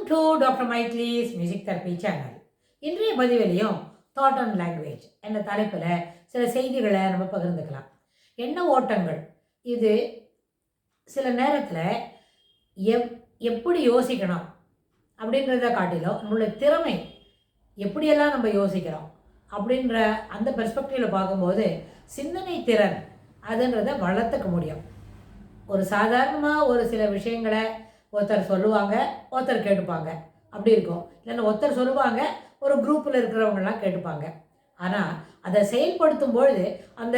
To doctor மைட்லீஸ் music therapy channel. இன்றைய பதிவிலையும் தாட் அண்ட் லாங்குவேஜ் என்ற தலைப்பில் சில செய்திகளை நம்ம பகிர்ந்துக்கலாம். எண்ண ஓட்டங்கள் இது சில நேரத்தில் எப்படி யோசிக்கணும் அப்படின்றத காட்டிலும் நம்மளுடைய திறமை எப்படியெல்லாம் நம்ம யோசிக்கிறோம் அப்படின்ற அந்த பெர்ஸ்பெக்டிவில் பார்க்கும்போது சிந்தனை திறன் அதுன்றதை வளர்த்துக்க முடியும். ஒரு சாதாரணமாக ஒரு சில விஷயங்களை ஒருத்தர் சொல்லுவாங்க, ஒருத்தர் கேட்டுப்பாங்க, அப்படி இருக்கும். இல்லைன்னா ஒருத்தர் சொல்லுவாங்க, ஒரு குரூப்பில் இருக்கிறவங்கலாம் கேட்டுப்பாங்க. ஆனால் அதை செயல்படுத்தும் பொழுது அந்த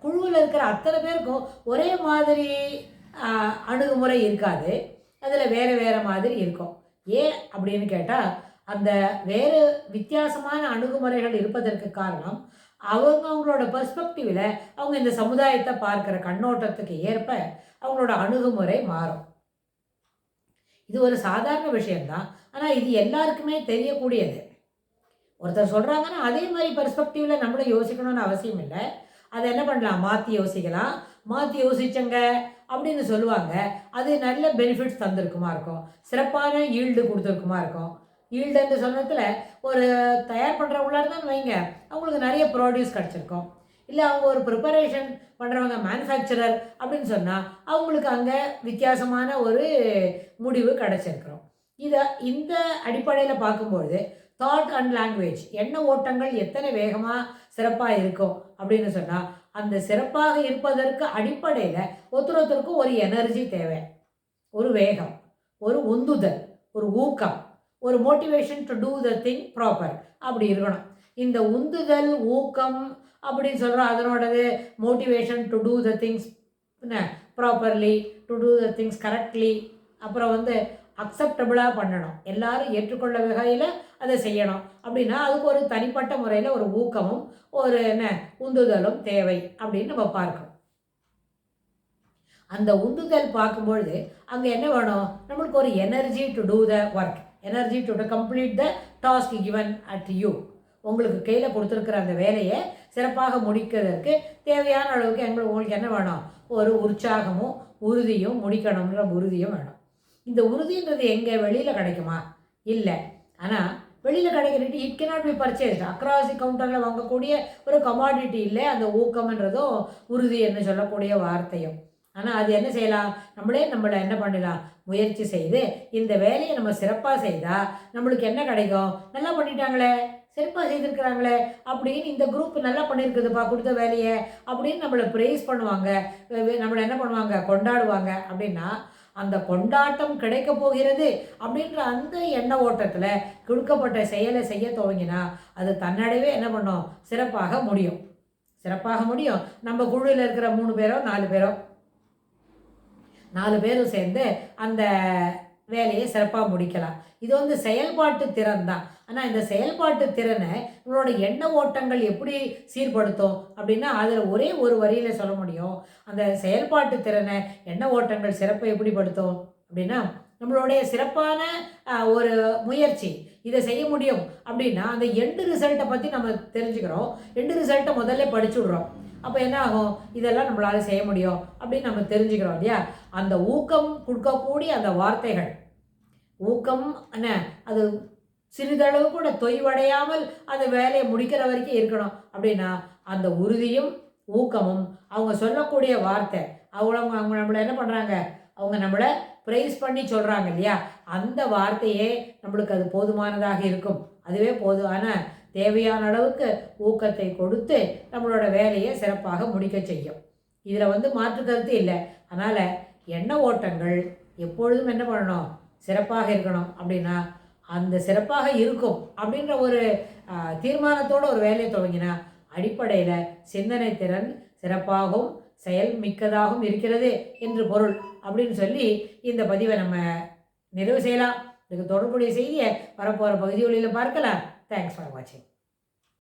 குழுவில் இருக்கிற அத்தனை பேருக்கும் ஒரே மாதிரி அணுகுமுறை இருக்காது. அதில் வேறு வேறு மாதிரி இருக்கும். ஏன் அப்படின்னு கேட்டால், அந்த வேறு வித்தியாசமான அணுகுமுறைகள் இருப்பதற்கு காரணம் அவங்களோட பெர்ஸ்பெக்டிவில் அவங்க இந்த சமுதாயத்தை பார்க்குற கண்ணோட்டத்துக்கு ஏற்ப அவங்களோட அணுகுமுறை மாறும். இது ஒரு சாதாரண விஷயம்தான். ஆனால் இது எல்லாருக்குமே தெரியக்கூடியது. ஒருத்தர் சொல்கிறாங்கன்னா அதே மாதிரி பெர்ஸ்பெக்டிவில் நம்மளும் யோசிக்கணும்னு அவசியம் இல்லை. அதை என்ன பண்ணலாம், மாற்றி யோசிக்கலாம். மாற்றி யோசிச்சங்க அப்படின்னு சொல்லுவாங்க, அது நல்ல பெனிஃபிட்ஸ் தந்திருக்குமா இருக்கும், சிறப்பான ஈல்டு கொடுத்துருக்குமா இருக்கும். ஈல்டுன்ற சொன்னதில் ஒரு தயார் பண்ணுறவங்களா இருந்தாலும் வைங்க, அவங்களுக்கு நிறைய ப்ராடியூஸ் கிடச்சிருக்கும். இல்லை அவங்க ஒரு ப்ரிப்பரேஷன் பண்ணுறவங்க மேனுஃபேக்சரர் அப்படின்னு சொன்னால் அவங்களுக்கு அங்கே வித்தியாசமான ஒரு முடிவு கிடச்சிருக்கிறோம். இந்த அடிப்படையில் பார்க்கும்பொழுது தாட் அண்ட் லாங்குவேஜ் எண்ண ஓட்டங்கள் எத்தனை வேகமாக சிறப்பாக இருக்கும் அப்படின்னு சொன்னால், அந்த சிறப்பாக இருப்பதற்கு அடிப்படையில் ஒருத்தருக்கும் ஒரு எனர்ஜி தேவை, ஒரு வேகம், ஒரு உந்துதல், ஒரு ஊக்கம், ஒரு motivation to do the thing proper அப்படி இருக்கணும். இந்த உந்துதல், ஊக்கம் அப்படின்னு சொல்கிறோம். அதனோடது motivation to do the things properly, to do the things correctly, அப்புறம் அக்செப்டபுளாக பண்ணணும், எல்லாரும் ஏற்றுக்கொள்ள வகையில் அதை செய்யணும். அப்படின்னா அதுக்கு ஒரு தனிப்பட்ட முறையில் ஒரு ஊக்கமும் ஒரு உந்துதலும் தேவை அப்படின்னு நம்ம பார்க்கணும். அந்த உந்துதல் பார்க்கும்பொழுது அங்கே என்ன வேணும், நம்மளுக்கு ஒரு energy to do the work, energy to complete the task given at you. உங்களுக்கு கையில் கொடுத்துருக்கிற அந்த வேலையை சிறப்பாக முடிக்கிறதுக்கு தேவையான அளவுக்கு உங்களுக்கு என்ன வேணும், ஒரு உற்சாகமும் உறுதியும், முடிக்கணுன்ற உறுதியும் வேணும். இந்த உறுதின்றது எங்கே, வெளியில் கிடைக்குமா? இல்லை. ஆனால் வெளியில் கிடைக்கிறது it cannot be purchased. Across the கவுண்டரில் வாங்கக்கூடிய ஒரு கமாடிட்டி இல்லை அந்த ஊக்கம்ன்றதும் உறுதி என்று சொல்லக்கூடிய வார்த்தையும். ஆனால் அது என்ன செய்யலாம், நம்மளை என்ன பண்ணலாம், முயற்சி செய்து இந்த வேலையை நம்ம சிறப்பாக செய்தால் நம்மளுக்கு என்ன கிடைக்கும், நல்லா பண்ணிட்டாங்களே, சிறப்பாக செய்திருக்கிறாங்களே அப்படின்னு இந்த குரூப் நல்லா பண்ணியிருக்குதுப்பா கொடுத்த வேலையை அப்படின்னு நம்மளை ப்ரைஸ் பண்ணுவாங்க, நம்மளை என்ன பண்ணுவாங்க, கொண்டாடுவாங்க. அப்படின்னா அந்த கொண்டாட்டம் கிடைக்க போகிறது அப்படின்ற அந்த எண்ண ஓட்டத்தில் கொடுக்கப்பட்ட செயலை செய்ய துவங்கினா அது தன்னடைவே என்ன பண்ணும், சிறப்பாக முடியும். சிறப்பாக முடியும். நம்ம குழுவில் இருக்கிற 3 பேரோ 4 பேரும் சேர்ந்து அந்த வேலையை சிறப்பாக முடிக்கலாம். இது செயல்பாட்டு திறன் தான். ஆனால் இந்த செயல்பாட்டு திறனை உங்களோட எண்ண ஓட்டங்கள் எப்படி சீர்படுத்தும் அப்படின்னா, அதில் ஒரே ஒரு வரியில் சொல்ல முடியும். அந்த செயல்பாட்டு திறனை எண்ண ஓட்டங்கள் சிறப்பை எப்படி படுத்தும் அப்படின்னா, நம்மளுடைய சிறப்பான ஒரு முயற்சி இதை செய்ய முடியும் அப்படின்னா அந்த எண்டு ரிசல்ட்டை பற்றி நம்ம தெரிஞ்சுக்கிறோம். எண்டு ரிசல்ட்டை முதல்ல படிச்சு விட்றோம். அப்போ என்ன ஆகும், இதெல்லாம் நம்மளால் செய்ய முடியும் அப்படின்னு நம்ம தெரிஞ்சுக்கிறோம் இல்லையா. அந்த ஊக்கம் கொடுக்கக்கூடிய அந்த வார்த்தைகள், ஊக்கம் என்ன, அது சிறிதளவு கூட தொய்வடையாமல் அந்த வேலையை முடிக்கிற வரைக்கும் இருக்கணும். அப்படின்னா அந்த உறுதியும் ஊக்கமும் அவங்க சொல்லக்கூடிய வார்த்தை, அவங்க நம்மளை என்ன பண்ணுறாங்க, அவங்க நம்மளை ப்ரைஸ் பண்ணி சொல்கிறாங்க இல்லையா, அந்த வார்த்தையே நம்மளுக்கு அது போதுமானதாக இருக்கும். அதுவே போதுமான தேவையான அளவுக்கு ஊக்கத்தை கொடுத்து நம்மளோட வேலையை சிறப்பாக முடிக்க செய்யும். இதில் மாற்று கருத்து இல்லை. அதனால் எண்ண ஓட்டங்கள் எப்பொழுதும் என்ன பண்ணணும், சிறப்பாக இருக்கணும். அப்படின்னா அந்த சிறப்பாக இருக்கும் அப்படின்ற ஒரு தீர்மானத்தோடு ஒரு வேலையை துவங்கினா அடிப்படையில் சிந்தனை திறன் சிறப்பாகவும் செயல் மிக்கதாகவும் இருக்கிறது என்று பொருள் அப்படின்னு சொல்லி இந்த பதிவை நம்ம நிறைவு செய்யலாம். இதுக்கு தொடர்புடைய செய்தியை வரப்போகிற பகுதிகளில் பார்க்கலாம். தேங்க்ஸ் ஃபார் வாட்சிங்.